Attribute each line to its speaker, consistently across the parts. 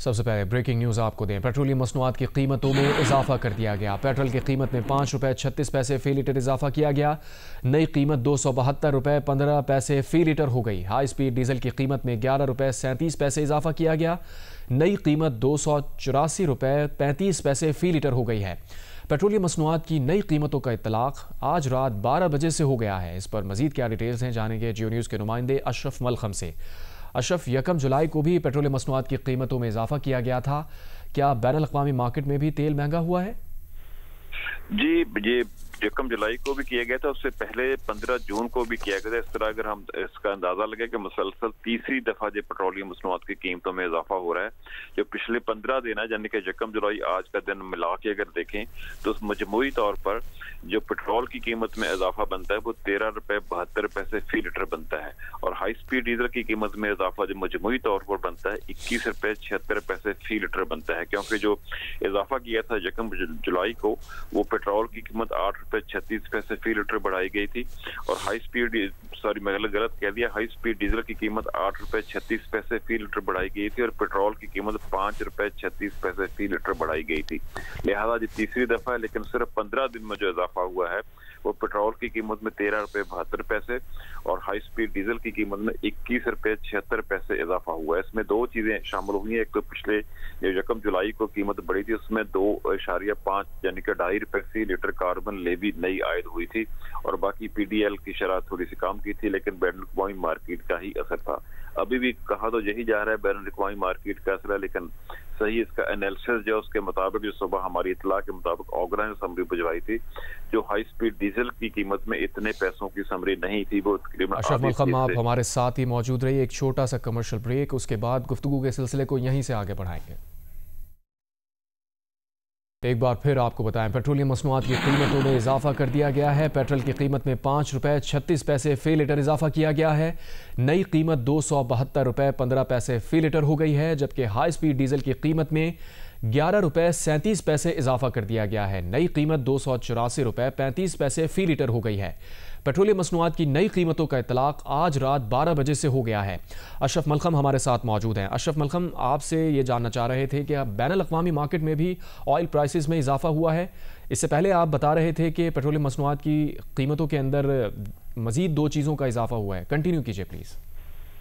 Speaker 1: सबसे पहले breaking news आपको दें। पेट्रोलियम मसनूआत की कीमतों में इजाफा कर दिया गया। पेट्रोल की कीमत में ₹5.36 फ़ी लीटर इजाफा किया गया। नई कीमत ₹272.15 फ़ी लीटर हो गई। हाई स्पीड डीजल की कीमत में ₹11.37 इजाफा किया गया। नई कीमत ₹284.35 फ़ी लीटर हो गई है। पेट्रोलियम मसनूआत की नई कीमतों का इत्तलाक आज रात 12 बजे से हो गया है। इस पर मजीद क्या डिटेल्स हैं जानेंगे जियो न्यूज़ के नुमाइंदे अशरफ मलखम से। अशरफ, 1 जुलाई को भी पेट्रोलियम मसनूआत की कीमतों में इजाफा किया गया था। क्या बैनुल अक़वामी मार्केट में भी तेल महंगा हुआ है?
Speaker 2: जी, ये 1 जुलाई को भी किया गया था, उससे पहले 15 जून को भी किया गया था। इस तरह अगर हम इसका अंदाजा लगे कि मुसलसल तीसरी दफा जो पेट्रोलियम मसनूआत की कीमतों में इजाफा हो रहा है। जो पिछले 15 दिन है, यानी कि 1 जुलाई आज का दिन मिला के अगर देखें तो मजमूई तौर पर जो पेट्रोल की कीमत में इजाफा बनता है वो ₹13.72 फ़ी लीटर बनता है, और हाई स्पीड डीजल की कीमत में इजाफा जो मजमूई तौर पर बनता है ₹21.76 फ़ी लीटर बनता है। क्योंकि जो इजाफा किया था 1 जुलाई को वो पेट्रोल की कीमत ₹8.36 फ़ी लीटर बढ़ाई गई थी, और हाई स्पीड डीजल की कीमत ₹8.36 फ़ी लीटर बढ़ाई गई थी, और पेट्रोल की कीमत ₹5.36 फ़ी लीटर बढ़ाई गई थी। लिहाजा जो तीसरी दफा है, लेकिन सिर्फ 15 दिन में जो इजाफा हुआ है वो पेट्रोल की कीमत में ₹13.72 और हाई स्पीड डीजल की कीमत में ₹21.76 इजाफा हुआ है। इसमें दो चीजें शामिल हुई हैं। एक तो पिछले 1 जुलाई को कीमत बढ़ी थी, उसमें 2.5 यानी कि ₹2.5 फ़ी लीटर कार्बन लेवी नई आयद हुई थी, और बाकी PDL की शरह थोड़ी सी कम की थी, लेकिन बैनुल अक़वामी मार्केट का ही असर था। अभी भी कहा तो यही जा रहा है बैनुल अक़वामी मार्केट का असर है, लेकिन सही इसका एनालिसिस जो उसके मुताबिक जो सुबह हमारी इतला के मुताबिक ओगरा ने समरी भिजवाई थी, जो हाई स्पीड डीजल की कीमत में इतने पैसों की समरी नहीं थी, वो तकरीबन
Speaker 1: अशरफ मलखम, आप हमारे साथ ही मौजूद रहिए। एक छोटा सा कमर्शियल ब्रेक, उसके बाद गुफ्तगू के सिलसिले को यहीं से आगे बढ़ाएंगे। एक बार फिर आपको बताएं, पेट्रोलियम मसनूआत की कीमतों में इजाफा कर दिया गया है। पेट्रोल की कीमत में ₹5.36 फ़ी लीटर इजाफा किया गया है। नई कीमत ₹272.15 फ़ी लीटर हो गई है, जबकि हाई स्पीड डीजल की कीमत में ₹11.37 इजाफा कर दिया गया है। नई कीमत ₹284.35 फ़ी लीटर हो गई है। पेट्रोलियम मसनूआत की नई कीमतों का इत्तलाक आज रात 12 बजे से हो गया है। अशरफ मलखम हमारे साथ मौजूद हैं। अशरफ मलखम, आपसे ये जानना चाह रहे थे कि बैनुल अक़वामी मार्केट में भी ऑयल प्राइसेस में इजाफा हुआ है। इससे पहले आप बता रहे थे कि पेट्रोलियम मसनूआत की कीमतों के अंदर मजीद 2 चीज़ों का इजाफा हुआ है। कंटिन्यू कीजिए प्लीज़।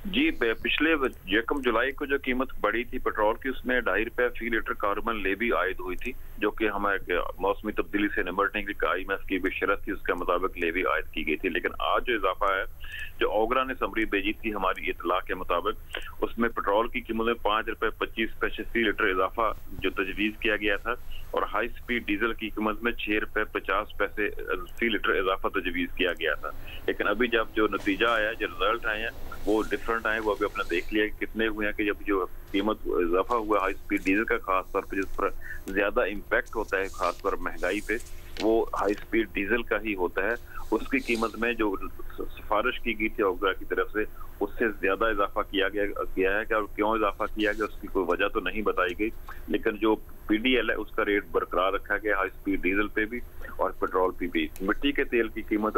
Speaker 2: जी, पिछले 1 जुलाई को जो कीमत बढ़ी थी पेट्रोल की, उसमें ₹2.5 फ़ी लीटर कार्बन लेवी आयद हुई थी, जो कि हमारे मौसमी तब्दीली से निपटने की IMF की भी शरत थी, उसके मुताबिक लेवी आयद की गई थी। लेकिन आज जो इजाफा है, जो ओगरा ने समरी भेजी थी हमारी इतला के मुताबिक, उसमें पेट्रोल की कीमत में ₹5.25 फ़ी लीटर इजाफा जो तजवीज़ किया गया था, और हाई स्पीड डीजल की कीमत में ₹6.50 फ़ी लीटर इजाफा तजवीज़ किया गया था। लेकिन अभी जब जो नतीजा आया, जो रिजल्ट आए हैं वो डिफरेंट आए, वो अभी अपने देख लिया कि कितने हुए हैं। कि जब जो कीमत इजाफा हुआ हाई स्पीड डीजल का, खास तौर पर जिस पर ज्यादा इम्पैक्ट होता है खास पर महंगाई पे, वो हाई स्पीड डीजल का ही होता है। उसकी कीमत में जो सिफारिश की गई थी ओगरा की तरफ से, उससे ज्यादा इजाफा किया है। और क्यों इजाफा किया गया उसकी कोई वजह तो नहीं बताई गई, लेकिन जो PDL है उसका रेट बरकरार रखा गया हाई स्पीड डीजल पे भी और पेट्रोल पे भी। मिट्टी के तेल की कीमत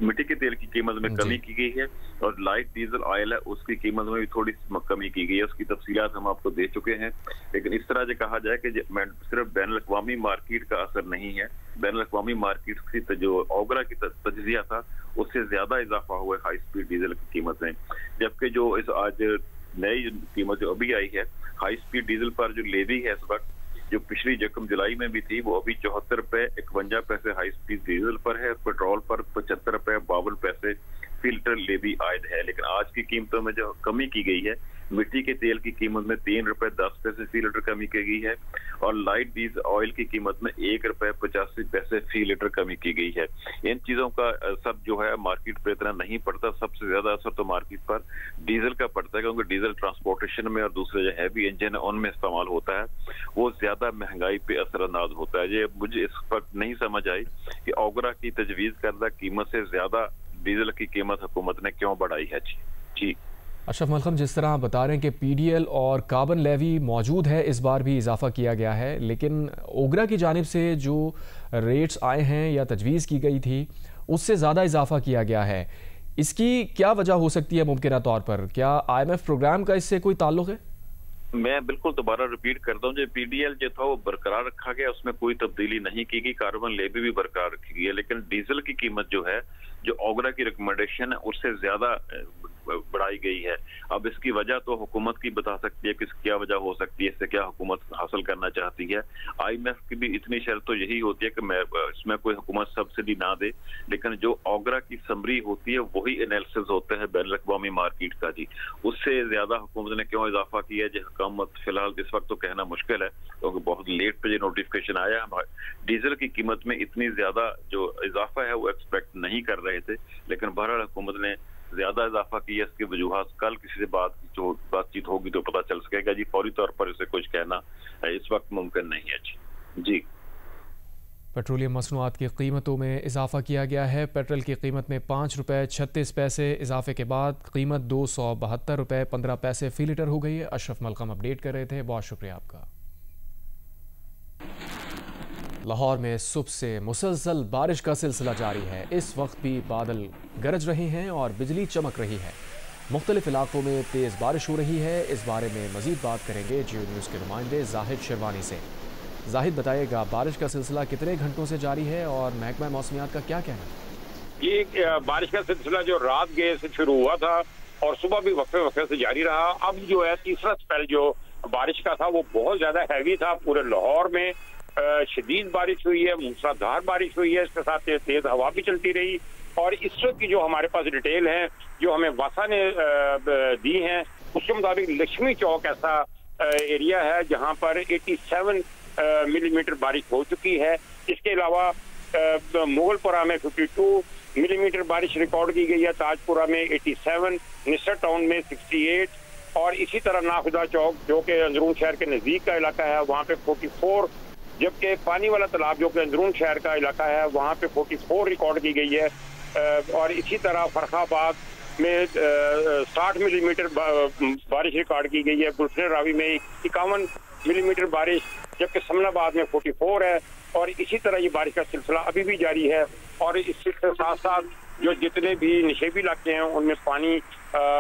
Speaker 2: मिट्टी के तेल की कीमत में कमी की गई है, और लाइट डीजल ऑयल है उसकी कीमत में भी थोड़ी कमी की गई है। उसकी तफसीलात हम आपको दे चुके हैं। लेकिन इस तरह से कहा जाए कि सिर्फ बैनुल अक़वामी मार्केट का असर नहीं है, बैनुल अक़वामी मार्केट की जो ओगरा की तजज़िया था उससे ज्यादा इजाफा हुआ है हाई स्पीड डीजल की कीमत में। जबकि जो इस आज नई कीमत जो अभी आई है हाई स्पीड डीजल पर, जो लेवी है इस वक्त, जो पिछली 1 जुलाई में भी थी, वो अभी ₹74.51 हाई स्पीड डीजल पर है, पेट्रोल पर ₹75.52 फ़ी लीटर लेवी आयद है। लेकिन आज की कीमतों में जो कमी की गई है, मिट्टी के तेल की कीमत में ₹3.10 फ़ी लीटर कमी की गई है, और लाइट डीजल ऑयल की कीमत में ₹1.85 फ़ी लीटर कमी की गई है। इन चीजों का असर जो है मार्केट पर इतना नहीं पड़ता। सबसे ज्यादा असर तो मार्केट पर डीजल का पड़ता है, क्योंकि डीजल ट्रांसपोर्टेशन में और दूसरे जो हैवी इंजन है उनमें इस्तेमाल होता है, वो ज्यादा महंगाई पे असरअंदाज होता है। ये मुझे इस वक्त नहीं समझ आई कि ओगरा की तजवीज करदा कीमत से ज्यादा डीजल की कीमत हुकूमत ने क्यों बढ़ाई है। जी
Speaker 1: अशरफ मलखम, जिस तरह आप बता रहे हैं कि PDL और कार्बन लेवी मौजूद है, इस बार भी इजाफा किया गया है, लेकिन ओगरा की जानिब से जो रेट्स आए हैं या तजवीज़ की गई थी उससे ज़्यादा इजाफा किया गया है। इसकी क्या वजह हो सकती है मुमकिन तौर पर? क्या IMF प्रोग्राम का इससे कोई ताल्लुक है?
Speaker 2: मैं बिल्कुल दोबारा रिपीट करता हूँ, जो PDL जो था वो बरकरार रखा गया, उसमें कोई तब्दीली नहीं की गई, कार्बन लेवी भी बरकरार रखी गई है, लेकिन डीजल की कीमत जो है, जो ओगरा की रिकमेंडेशन है उससे ज्यादा बढ़ाई गई है। अब इसकी वजह तो हुकूमत की बता सकती है कि क्या वजह हो सकती है, इससे क्या हुकूमत हासिल करना चाहती है। IMF की भी इतनी शर्त तो यही होती है कि मैं इसमें कोई हुकूमत सब्सिडी ना दे, लेकिन जो ओगरा की समरी होती है वही एनालिसिस होते हैं बैनुल अक़वामी मार्केट का जी। उससे ज्यादा हुकूमत ने क्यों इजाफा किया है, हुकूमत फिलहाल इस वक्त तो कहना मुश्किल है, क्योंकि बहुत लेट पे ये नोटिफिकेशन आया। डीजल की कीमत में इतनी ज्यादा जो इजाफा है वो एक्सपेक्ट नहीं कर रहे थे, लेकिन बहरहाल हुकूमत ने ज्यादा इजाफा किया। इसकी वजूहत कल किसी से बातचीत होगी तो पता चल सकेगा जी। फौरी तौर पर इसे कुछ कहना इस वक्त मुमकिन नहीं है जी।
Speaker 1: पेट्रोलियम मसनूआत की कीमतों में इजाफा किया गया है। पेट्रोल की कीमत में 5 रुपये 36 पैसे इजाफे के बाद कीमत 272 रुपये 15 पैसे फी लीटर हो गई है। अशरफ मलकम अपडेट कर रहे थे, बहुत शुक्रिया आपका। लाहौर में सुबह से मुसलसल बारिश का सिलसिला जारी है। इस वक्त भी बादल गरज रहे हैं और बिजली चमक रही है। मुख्तलिफ इलाकों में तेज़ बारिश हो रही है। इस बारे में मजीद बात करेंगे जियो न्यूज़ के नुमाइंदे जाहिद शेरवानी से। जाहिद, बताइएगा बारिश का सिलसिला कितने घंटों से जारी है और महकमा मौसमियात का क्या कहना है?
Speaker 3: ये बारिश का सिलसिला जो रात गए से शुरू हुआ था और सुबह भी वक्फे वक्फे से जारी रहा। अब जो है तीसरा स्पेल जो बारिश का था वो बहुत ज्यादा हैवी था। पूरे लाहौर में शदीद बारिश हुई है, मूसलाधार बारिश हुई है, इसके साथ तेज हवा भी चलती रही। और इस वक्त की जो हमारे पास डिटेल है जो हमें वासा ने दी है, उसके मुताबिक लक्ष्मी चौक ऐसा एरिया है जहां पर 87 मिलीमीटर बारिश हो चुकी है। इसके अलावा मुगलपुरा में 52 मिलीमीटर बारिश रिकॉर्ड की गई है, ताजपुरा में 87, निसर टाउन में 68 और इसी तरह नाखुदा चौक जो कि अंदरून शहर के नजदीक का इलाका है वहाँ पे 44, जबकि पानी वाला तालाब जो कि अंदरून शहर का इलाका है वहाँ पे 44 रिकॉर्ड की गई है। और इसी तरह फरखाबाद में 60 मिलीमीटर बारिश रिकॉर्ड की गई है। गुलशन रावी में 51 मिलीमीटर बारिश, जबकि समनाबाद में 44 है। और इसी तरह ये बारिश का सिलसिला अभी भी जारी है। और इसके साथ साथ जो जितने भी निशेबी इलाके हैं उनमें पानी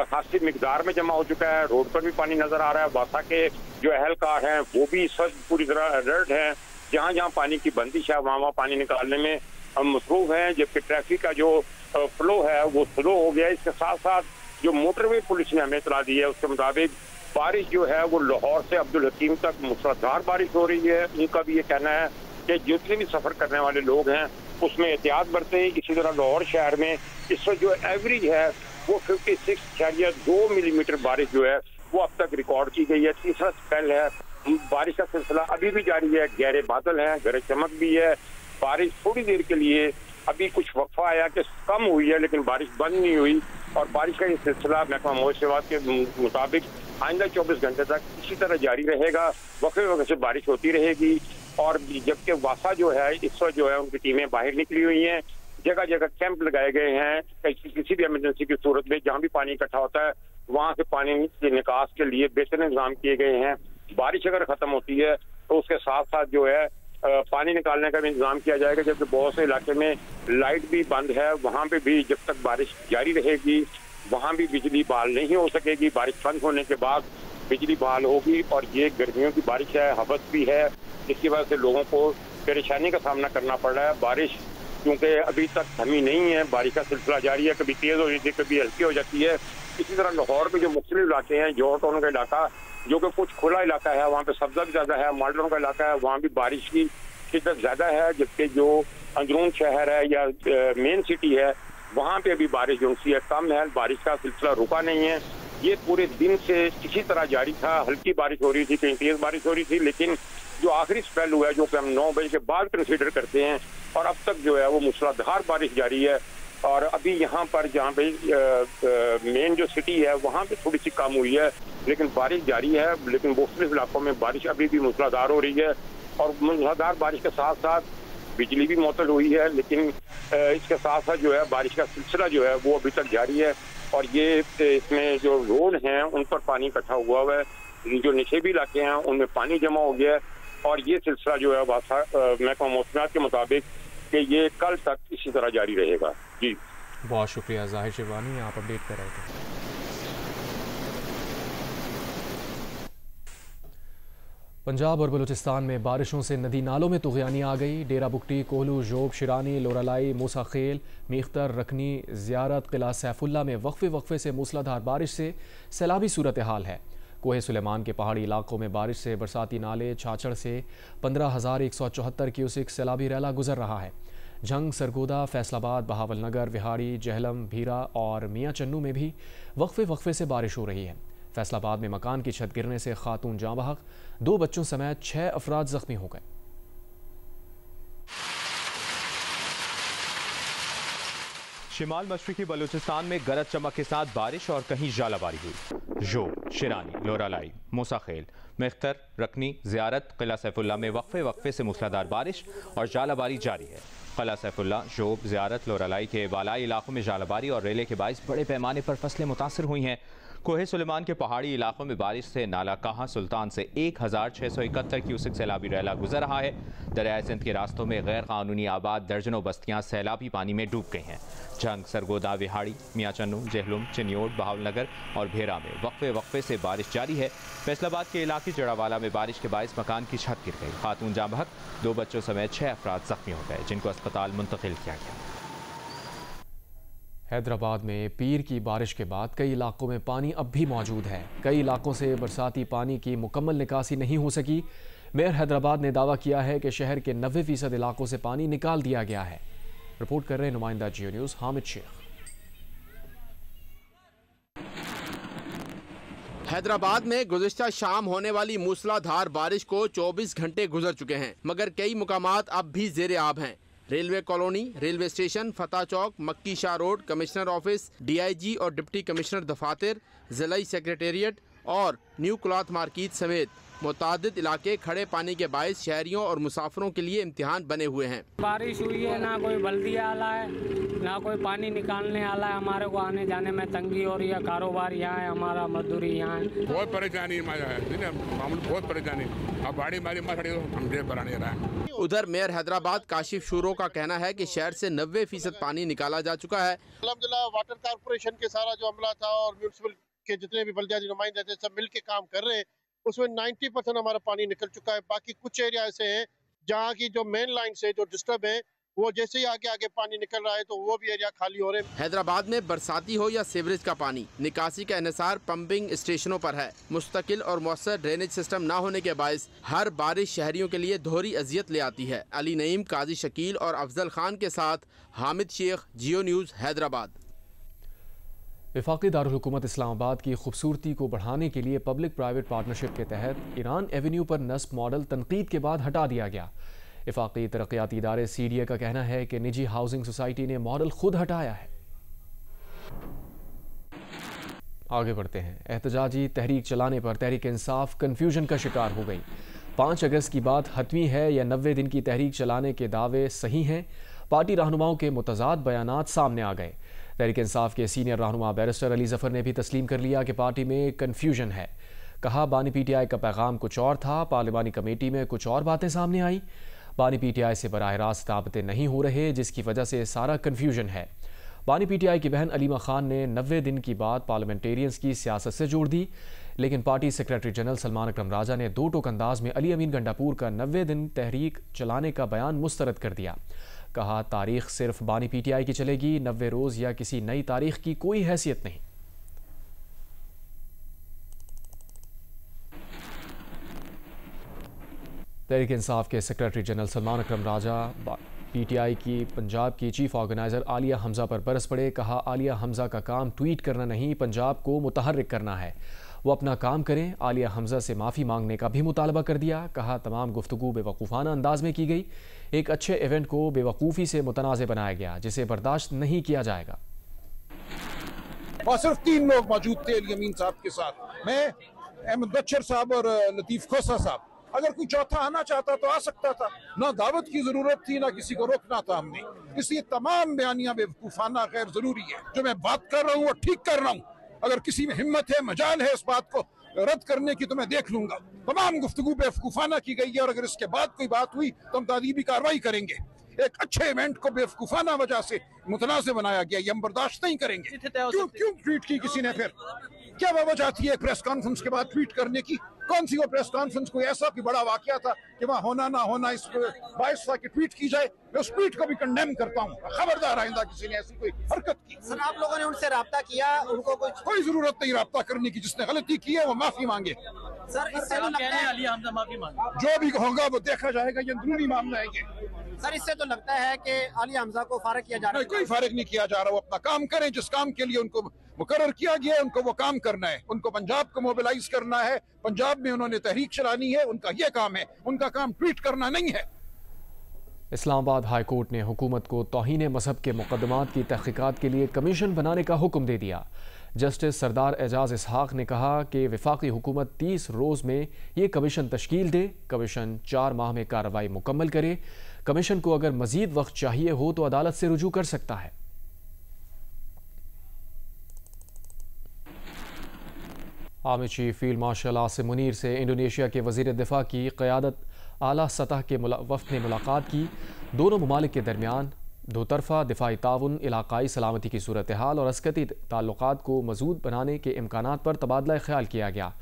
Speaker 3: खासी मिकदार में जमा हो चुका है। रोड पर भी पानी नजर आ रहा है। वासा के जो अहलकार हैं वो भी इस वक्त पूरी तरह अलर्ट हैं। जहाँ जहाँ पानी की बंदिश है वहाँ पानी निकालने में हम मसरूफ हैं, जबकि ट्रैफिक का जो फ्लो है वो स्लो हो गया है। इसके साथ साथ जो मोटरवे पुलिस ने हमें इतला दी है उसके मुताबिक बारिश जो है वो लाहौर से अब्दुल हकीम तक मूसलाधार बारिश हो रही है। उनका भी ये कहना है कि जितने भी सफर करने वाले लोग हैं उसमें एहतियात बरतें। इसी तरह लाहौर शहर में इस वक्त जो एवरेज है वो 56.2 मिलीमीटर बारिश जो है वो अब तक रिकॉर्ड की गई है। तीसरा स्पेल है, बारिश का सिलसिला अभी भी जारी है। गहरे बादल हैं, गरज चमक भी है। बारिश थोड़ी देर के लिए अभी कुछ वक्फा आया कि कम हुई है, लेकिन बारिश बंद नहीं हुई। और बारिश का ये सिलसिला महकमा मौसमियात के मुताबिक आइंदा 24 घंटे तक इसी तरह जारी रहेगा। वक्फे वक्फे से बारिश होती रहेगी। और जबकि वासा जो है इस वक्त जो है उनकी टीमें बाहर निकली हुई हैं, जगह जगह कैंप लगाए गए हैं। किसी भी इमरजेंसी की सूरत में जहाँ भी पानी इकट्ठा होता है वहाँ से पानी के निकास के लिए बेहतर इंतजाम किए गए हैं। बारिश अगर खत्म होती है तो उसके साथ साथ जो है पानी निकालने का भी इंतजाम किया जाएगा। जबकि बहुत से इलाके में लाइट भी बंद है, वहाँ पे भी जब तक बारिश जारी रहेगी वहाँ भी बिजली बहाल नहीं हो सकेगी। बारिश बंद होने के बाद बिजली बहाल होगी। और ये गर्मियों की बारिश है, हवस भी है, इसकी वजह से लोगों को परेशानी का सामना करना पड़ रहा है। बारिश क्योंकि अभी तक थमी नहीं है, बारिश का सिलसिला जारी है, कभी तेज हो जाती है कभी हल्की हो जाती है। इसी तरह लाहौर में जो मुख्तलिफ इलाके हैं, जौहर टाउन का इलाका जो कि कुछ खुला इलाका है वहाँ पे सब्जा भी ज्यादा है, माल टाउन का इलाका है वहाँ भी बारिश की शिद्दत ज्यादा है। जबकि जो अंदरून शहर है या मेन सिटी है वहाँ पे अभी बारिश जो है कम है। बारिश का सिलसिला रुका नहीं है, ये पूरे दिन से इसी तरह जारी था। हल्की बारिश हो रही थी, कहीं तेज बारिश हो रही थी, लेकिन जो आखिरी स्पेल हुआ है जो कि हम 9 बजे के बाद कंसीडर करते हैं और अब तक जो है वो मूसलाधार बारिश जारी है। और अभी यहाँ पर जहाँ पे मेन जो सिटी है वहाँ पे थोड़ी सी कम हुई है, लेकिन बारिश जारी है। लेकिन मुख्तलिफ इलाकों में बारिश अभी भी मूसलाधार हो रही है। और मूसलाधार बारिश के साथ साथ बिजली भी मुअत्तल हुई है, लेकिन इसके साथ साथ जो है बारिश का सिलसिला जो है वो अभी तक जारी है। और ये इसमें जो रोड हैं उन पर पानी इकट्ठा हुआ है, जो निचेबी इलाके हैं उनमें पानी जमा हो गया है। और ये सिलसिला जो है महकमा मौसमियात के मुताबिक कि ये कल तक इसी तरह जारी रहेगा जी।
Speaker 1: बहुत शुक्रिया जाहिर शिरवानी, आप अपडेट कर रहे थे। पंजाब और बलूचिस्तान में बारिशों से नदी नालों में तुग़यानी आ गई। डेरा बुगटी, कोहलू, जोब, शिरानी, लोरालाई, मूसा खेल, मीख्तर, रखनी, ज़ियारत, किला सैफुल्ला में वक्फे से मूसलाधार बारिश से सैलाबी सूरत हाल है। कोहे सुलेमान के पहाड़ी इलाकों में बारिश से बरसाती नाले छाछड़ से 15,174 क्यूसिक सैलाबी रैला गुजर रहा है। जंग, सरगोदा, फैसलाबाद, बहावलनगर, विहाड़ी, जहलम, भीरा और मियाँ चन्नू में भी वक्फे से बारिश हो रही है। फैसलाबाद में मकान की छत गिरने से खातून जाँ बहक, 2 बच्चों समेत 6 अफराद जख्मी हो गए।
Speaker 4: शिमाल मशरकी बलूचिस्तान में गरज चमक के साथ बारिश और कहीं जालाबारी हुई। जोब, शिरानी, लोरालाई, मूसा खेल, मेख्तर, रखनी, ज़ियारत, किला सैफुल्ला में वक्फे से मूसलाधार बारिश और जालाबारी जारी है। किला सैफुल्ला, जोब, ज़ियारत, लोरालाई के बालाई इलाकों में जालाबारी और रेले के बाइस बड़े पैमाने पर फसलें मुतासर हुई हैं। कोहे सुलेमान के पहाड़ी इलाकों में बारिश से नाला कहाँ सुल्तान से 1,671 क्यूसिक सैलाबी रैला गुजर रहा है। दरियाए सिंध के रास्तों में गैर कानूनी आबाद दर्जनों बस्तियाँ सैलाबी पानी में डूब गई हैं। जंग, सरगोदा, विहाड़ी, मियाँ चन्नू, जहलुम, चिन्योट, बहावलनगर और भेरा में वक्फे से बारिश जारी है। फैसलाबाद के इलाके जड़ावाला में बारिश के बाइस मकान की छत गिर गई। खातून जाँ बहक, 2 बच्चों समेत 6 अफराद जख्मी हो गए, जिनको अस्पताल मुंतकिल किया गया।
Speaker 1: हैदराबाद में पीर की बारिश के बाद कई इलाकों में पानी अब भी मौजूद है। कई इलाकों से बरसाती पानी की मुकम्मल निकासी नहीं हो सकी। मेयर हैदराबाद ने दावा किया है कि शहर के 90% इलाकों से पानी निकाल दिया गया है। रिपोर्ट कर रहे हैं नुमाइंदा जियो न्यूज़ हामिद शेख।
Speaker 5: हैदराबाद में गुज़िश्ता शाम होने वाली मूसलाधार बारिश को 24 घंटे गुजर चुके हैं, मगर कई मुकामात अब भी ज़ेरे आब हैं। रेलवे कॉलोनी, रेलवे स्टेशन, फतेह चौक, मक्की Shah road, commissioner office, DIG और डिप्टी कमिश्नर दफातर, ज़िला सेक्रेटेरिएट और न्यू क्लॉथ मार्केट समेत मुतादिद इलाके खड़े पानी के बाइस शहरियों और मुसाफिरों के लिए इम्तिहान बने हुए हैं।
Speaker 6: बारिश हुई है, ना कोई बल्दिया आला है, ना कोई पानी निकालने आला है। हमारे को आने जाने में तंगी हो रही है। कारोबार यहाँ है, हमारा मजदूरी यहाँ है।
Speaker 7: बहुत परेशानी बहुत परेशानी। अब बाड़ी मारी हम जेब भरा नहीं रहा है।
Speaker 5: उधर मेयर हैदराबाद काशिफ शूरो का कहना है कि शहर से 90% पानी निकाला जा चुका है।
Speaker 8: अल्हम्दुलिल्लाह वाटर कारपोरेशन के सारा जो अमला था और म्यूनिसिपल के जितने भी बल्दियाती नुमाइंदे थे सब मिल के काम कर रहे हैं। उसमें 90% हमारा पानी निकल चुका है। बाकी कुछ एरिया ऐसे हैं जहाँ की जो मेन लाइन से जो डिस्टर्ब है, वो जैसे ही आगे पानी निकल रहा है तो वो भी एरिया खाली हो रहे हैं।
Speaker 5: हैदराबाद में बरसाती हो या सीवरेज का पानी, निकासी का इन्हिसार पंपिंग स्टेशनों पर है। मुस्तकिल और मौसर ड्रेनेज सिस्टम न होने के बायस हर बारिश शहरियों के लिए दोहरी अजियत ले आती है। अली नईम, काजी शकील और अफजल खान के साथ हामिद शेख, जियो न्यूज़, हैदराबाद।
Speaker 1: वफाकी दारुल हुकूमत इस्लामाबाद की खूबसूरती को बढ़ाने के लिए पब्लिक प्राइवेट पार्टनरशिप के तहत ईरान एवेन्यू पर नस्ब मॉडल तनकीद के बाद हटा दिया गया। वफाकी तरक्याती इदारे CDA का कहना है कि निजी हाउसिंग सोसाइटी ने मॉडल खुद हटाया है। आगे बढ़ते हैं। एहतजाजी तहरीक चलाने पर तहरीक इंसाफ कन्फ्यूजन का शिकार हो गई। 5 अगस्त की बात हतमी है या 90 दिन की तहरीक चलाने के दावे सही हैं? पार्टी रहनुमाओं के मुतजाद बयानात सामने आ गए। तहरीक इंसाफ के सीनियर रहनुमा बैरिस्टर अली जफर ने भी तस्लीम कर लिया कि पार्टी में कन्फ्यूजन है। कहा बानी PTI का पैगाम कुछ और था, पार्लिमानी कमेटी में कुछ और बातें सामने आई। बानी PTI से बराह रास्त राबते नहीं हो रहे, जिसकी वजह से सारा कन्फ्यूजन है। बानी PTI की बहन अलीमा खान ने 90 दिन की बात पार्लियामेंटेरियंस की सियासत से जोड़ दी, लेकिन पार्टी सेक्रेटरी जनरल सलमान अकरम राजा ने 2 टोक अंदाज में अली अमीन गंडापुर का 90 दिन तहरीक चलाने का बयान मुस्तरद कर दिया। कहा तारीख सिर्फ बानी PTI की चलेगी, 90 रोज़ या किसी नई तारीख की कोई हैसियत नहीं। तहरीक इंसाफ के सेक्रेटरी जनरल सलमान अकरम राजा PTI की पंजाब की चीफ ऑर्गेनाइज़र आलिया हमज़ा पर बरस पड़े। कहा आलिया हमज़ा का काम ट्वीट करना नहीं, पंजाब को मुतहर्रिक करना है, वो अपना काम करें। आलिया हमज़ा से माफ़ी मांगने का भी मुतालबा कर दिया। कहा तमाम गुफ्तगू बेवकूफ़ाना अंदाज में की गई। एक अच्छे इवेंट को बेवकूफ़ी से मुतनाज़ बनाया गया, जिसे बर्दाश्त नहीं किया जाएगा।
Speaker 9: और सिर्फ 3 लोग मौजूद थे अली अमीन साहब के साथ, मैं, अहमद बच्चर साहब और लतीफ़ खोसा साहब। अगर कोई चौथा आना चाहता तो आ सकता था, ना दावत की जरूरत थी, ना किसी को रोकना था हमने। इसलिए तमाम बयानियां बेवकूफाना गैर जरूरी है। जो मैं बात कर रहा हूँ वो ठीक कर रहा हूँ। अगर किसी में हिम्मत है, मजाल है इस बात को रद्द करने की, तो मैं देख लूंगा। तमाम गुफ्तगू बेवकूफाना की गई है और अगर इसके बाद कोई बात हुई तो हम तादीबी कार्रवाई करेंगे। एक अच्छे इवेंट को बेवकूफाना वजह से मुतनाज़ बनाया गया, ये हम बर्दाश्त नहीं करेंगे। क्यों ट्वीट की किसी ने? फिर क्या वजह थी एक प्रेस कॉन्फ्रेंस के बाद ट्वीट करने की? कौन सी वो प्रेस कॉन्फ्रेंस? कोई ऐसा कि बड़ा वाकया था कि वहाँ होना ना होना इस बायस था कि ट्वीट की जाए? मैं उस ट्वीट को भी कंडेम करता हूँ। खबरदार आइंदा किसी ने ऐसी कोई हरकत की।
Speaker 10: सर, आप लोगों ने उनसे राब्ता किया? उनको कोई
Speaker 9: जरूरत नहीं राब्ता करने की। जिसने गलती की है वो माफी मांगे।
Speaker 10: सर, इससे तो लगता है अली हमजा माफी मांगे।
Speaker 9: जो भी होगा वो देखा जाएगा, ये अंदरूनी मामला है ये।
Speaker 10: सर, इससे तो लगता है कि अली हमजा को फारिग किया जा रहा है।
Speaker 9: कोई फारिग नहीं किया जा रहा। वो अपना काम करें, जिस काम के लिए उनको मुकर्रर किया गया है उनको वो काम करना है। उनको पंजाब को मोबिलाइज करना है। पंजाब में उन्होंने तहरीक चलानी है, उनका ये काम है। उनका काम ट्वीट करना नहीं है।
Speaker 1: इस्लामाबाद हाई कोर्ट ने हुकूमत को तौहीन मजहब के मुकदमात की तहकीकात के लिए कमीशन बनाने का हुक्म दे दिया। जस्टिस सरदार एजाज इसहाक ने कहा कि वफाकी हुकूमत 30 रोज़ में ये कमीशन तश्कील दे। कमीशन 4 माह में कार्रवाई मुकम्मल करे। कमीशन को अगर मजीद वक्त चाहिए हो तो अदालत से रुजू कर सकता है। Army chief field marshal Asim Munir से इंडोनेशिया के वज़ीर दिफा की क़यादत आला सतह के वफ़द ने मुलाकात की। दोनों ममालिक के दरमियान दो तरफ़ा दिफाई ताउन, इलाकाई सलामती की सूरत हाल और अस्कती ताल्लुकात को मज़बूत बनाने के इम्कानात पर तबादला ख्याल किया गया।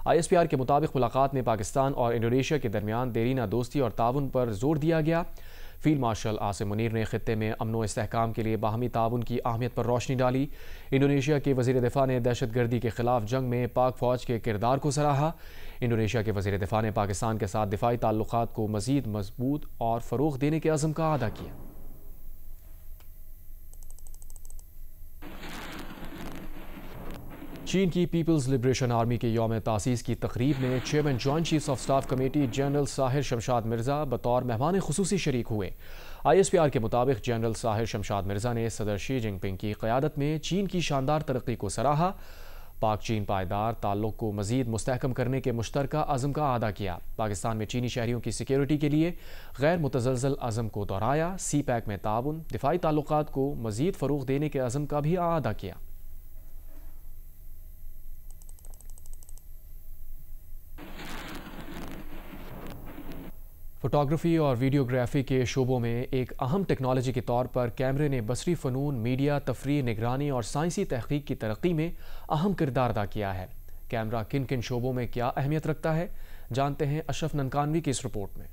Speaker 1: ISPR के मुताबिक मुलाकात में पाकिस्तान और इंडोनेशिया के दरमियान देरीना दोस्ती और ताउन पर जोर दिया गया। फील्ड मार्शल आसिम मुनीर ने खित्ते में अमन व इस्तेहकाम के लिए बाहमी ताउन की अहमियत पर रोशनी डाली। इंडोनेशिया के वज़ीर दिफा ने दहशत गर्दी के खिलाफ जंग में पाक फ़ौज के किरदार को सराहा। इंडोनेशिया के वज़ीर दिफा ने पाकिस्तान के साथ दिफाई ताल्लुकात को मज़ीद मजबूत और फ़रोग़ देने के अज़्म का अदा किया। चीन की पीपल्स लिबरेशन आर्मी के यौम तासीस की तकरीब में chairman joint chiefs of staff committee general Sahir Shamshad Mirza बतौर मेहमान खुसूसी शरीक हुए। ISPR के मुताबिक जनरल साहिर शमशाद मिर्ज़ा ने सदर शी जिनपिंग की क़यादत में चीन की शानदार तरक्की को सराहा। पाक चीन पायदार ताल्लुक़ को मज़ीद मुस्तहकम करने के मुश्तरका अज़म का अदा किया। पाकिस्तान में चीनी शहरियों की सिक्योरिटी के लिए गैर मुतज़लज़ल अज़म को दोहराया। CPEC में ताउन, दिफाई ताल्लुकात को मज़ीद फ़रोग़ देने के अज़म का भी अदा किया। फोटोग्राफी और वीडियोग्राफी के शोबों में एक अहम टेक्नोलॉजी के तौर पर कैमरे ने बसरी फ़नून, मीडिया, तफरीह, निगरानी और साइंसी तहकीक की तरक्की में अहम किरदार अदा किया है। कैमरा किन किन शोबों में क्या अहमियत रखता है, जानते हैं अशरफ ननकानवी की इस रिपोर्ट में।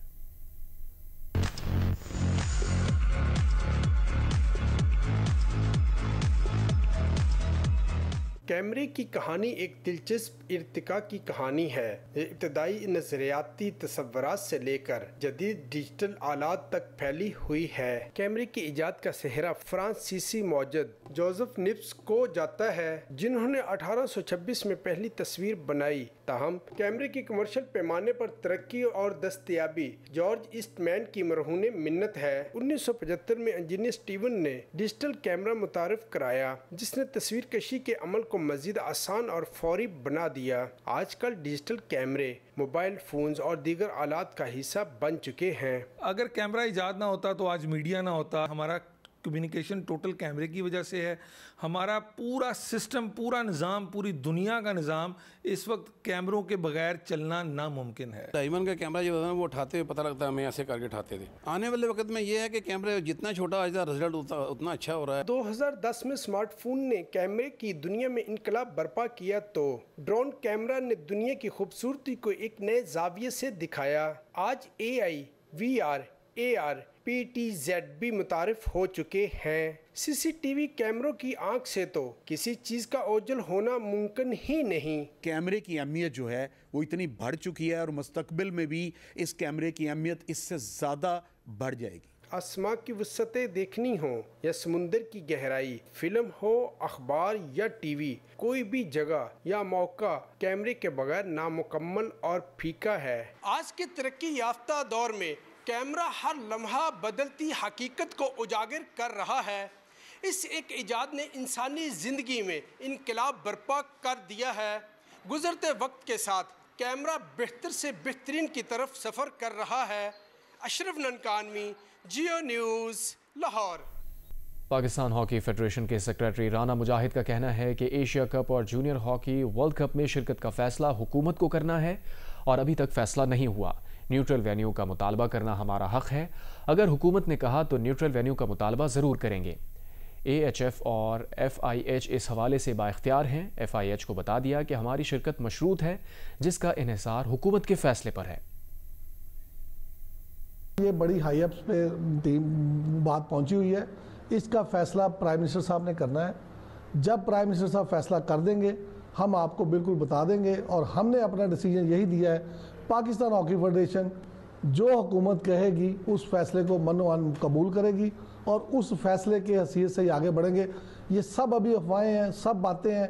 Speaker 11: कैमरे की कहानी एक दिलचस्प इर्तिका की कहानी है। इब्तदाई नजरियाती तस्वुरात से लेकर जदीद डिजिटल आलात तक फैली हुई है। कैमरे की इजाद का सेहरा फ्रांसीसी मौजद जोसेफ निब्स को जाता है, जिन्होंने 1826 में पहली तस्वीर बनाई। ताहम कैमरे की कमर्शियल पैमाने पर तरक्की और दस्तयाबी जॉर्ज ईस्टमैन की मरहूने मिन्नत है। 1975 में इंजीनियर स्टीवन ने डिजिटल कैमरा मुतारिफ कराया, जिसने तस्वीर कशी के अमल को मजीद आसान और फौरी बना दिया। आजकल डिजिटल कैमरे मोबाइल फोन्स और दीगर आलात का हिस्सा बन चुके हैं।
Speaker 12: अगर कैमरा इजाद ना होता तो आज मीडिया ना होता। हमारा कम्युनिकेशन टोटल कैमरे की वजह से है। हमारा पूरा सिस्टम, पूरा निज़ाम, पूरी दुनिया का निज़ाम इस वक्त कैमरों के बगैर चलना नामुमकिन है।
Speaker 13: डायमंड का कैमरा जो है वो उठाते हुए पता लगता है हमें ऐसे करके उठाते थे। आने वाले वक्त में ये है कि कैमरा जितना छोटा रिजल्ट उतना अच्छा हो रहा है।
Speaker 11: 2010 में स्मार्टफोन ने कैमरे की दुनिया में इनकलाब बर्पा किया तो ड्रोन कैमरा ने दुनिया की खूबसूरती को एक नए जाविये से दिखाया। आज AI, VR, AR, PTZ भी मुतारिफ हो चुके हैं। CCTV कैमरों की आंख से तो किसी चीज़ का ओझल होना मुमकिन ही नहीं।
Speaker 14: कैमरे की अहमियत जो है वो इतनी बढ़ चुकी है और मुस्तकबिल में भी इस कैमरे की अहमियत इससे ज़्यादा बढ़ जाएगी।
Speaker 11: आसमां की वसअतें देखनी हो या समुंदर की गहराई, फिल्म हो, अखबार या TV, कोई भी जगह या मौका कैमरे के बगैर नामुकम्मल और फीका है। आज के तरक्की याफ्ता दौर में कैमरा हर लम्हा बदलती हकीकत को उजागर कर रहा है। इस एक इजाद ने इंसानी ज़िंदगी में इनकलाब बर्पा कर दिया है। गुज़रते वक्त के साथ कैमरा बेहतर से बेहतरीन की तरफ सफ़र कर रहा है। Ashraf Nankanvi, Geo news, Lahore.
Speaker 1: Pakistan hockey federation के सेक्रेटरी राना मुजाहिद का कहना है कि एशिया कप और जूनियर हॉकी वर्ल्ड कप में शिरकत का फैसला हुकूमत को करना है और अभी तक फैसला नहीं हुआ। न्यूट्रल वेन्यू का मुतालबा करना हमारा हक है। अगर हुकूमत ने कहा तो न्यूट्रल वेन्यू का मुतालबा ज़रूर करेंगे। AHF और FIH इस हवाले से बाइख्तियार हैं। FIH को बता दिया कि हमारी शिरकत मशरूत है, जिसका इन्हिसार हुकूमत के फैसले पर है।
Speaker 15: ये बड़ी हाई अप्स पे बात पहुंची हुई है, इसका फैसला प्राइम मिनिस्टर साहब ने करना है। जब प्राइम मिनिस्टर साहब फैसला कर देंगे हम आपको बिल्कुल बता देंगे, और हमने अपना डिसीजन यही दिया है, पाकिस्तान हॉकी फेडरेशन जो हुकूमत कहेगी उस फैसले को मनोमान कबूल करेगी और उस फैसले के हैसियत से ही आगे बढ़ेंगे। ये सब अभी अफवाहें हैं, सब बातें हैं।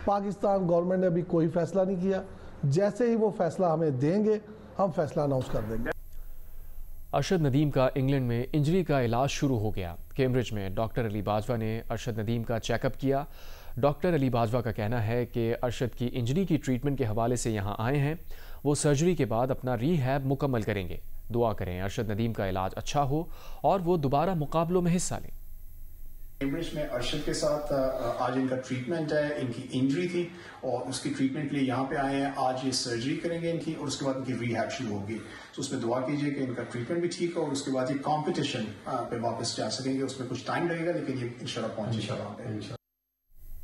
Speaker 15: पाकिस्तान गवर्नमेंट ने अभी कोई फैसला नहीं किया। जैसे ही वो फैसला हमें देंगे हम फैसला अनाउंस कर देंगे।
Speaker 1: अरशद नदीम का इंग्लैंड में इंजरी का इलाज शुरू हो गया। कैम्ब्रिज में डॉक्टर अली बाजवा ने अरशद नदीम का चेकअप किया। डॉक्टर अली बाजवा का कहना है कि अरशद की इंजरी की ट्रीटमेंट के हवाले से यहाँ आए हैं। वो सर्जरी के बाद अपना रीहैब मुकम्मल करेंगे। दुआ करें अरशद नदीम का इलाज अच्छा हो और वो दोबारा मुकाबलों में हिस्सा लें।
Speaker 16: कैम्ब्रिज में अरशद के साथ आज इनका ट्रीटमेंट है। इनकी इंजरी थी और उसकी ट्रीटमेंट के लिए यहाँ पे आए हैं। आज ये सर्जरी करेंगे इनकी और उसके बाद इनकी रीहैब शुरू होगी। तो उसमें दुआ कीजिए कि इनका ट्रीटमेंट भी ठीक हो और उसके बाद ये कॉम्पिटिशन पे वापस जा सकेंगे। उसमें कुछ टाइम लगेगा लेकिन ये इंशाल्लाह पहुंचेगा वहाँ पे।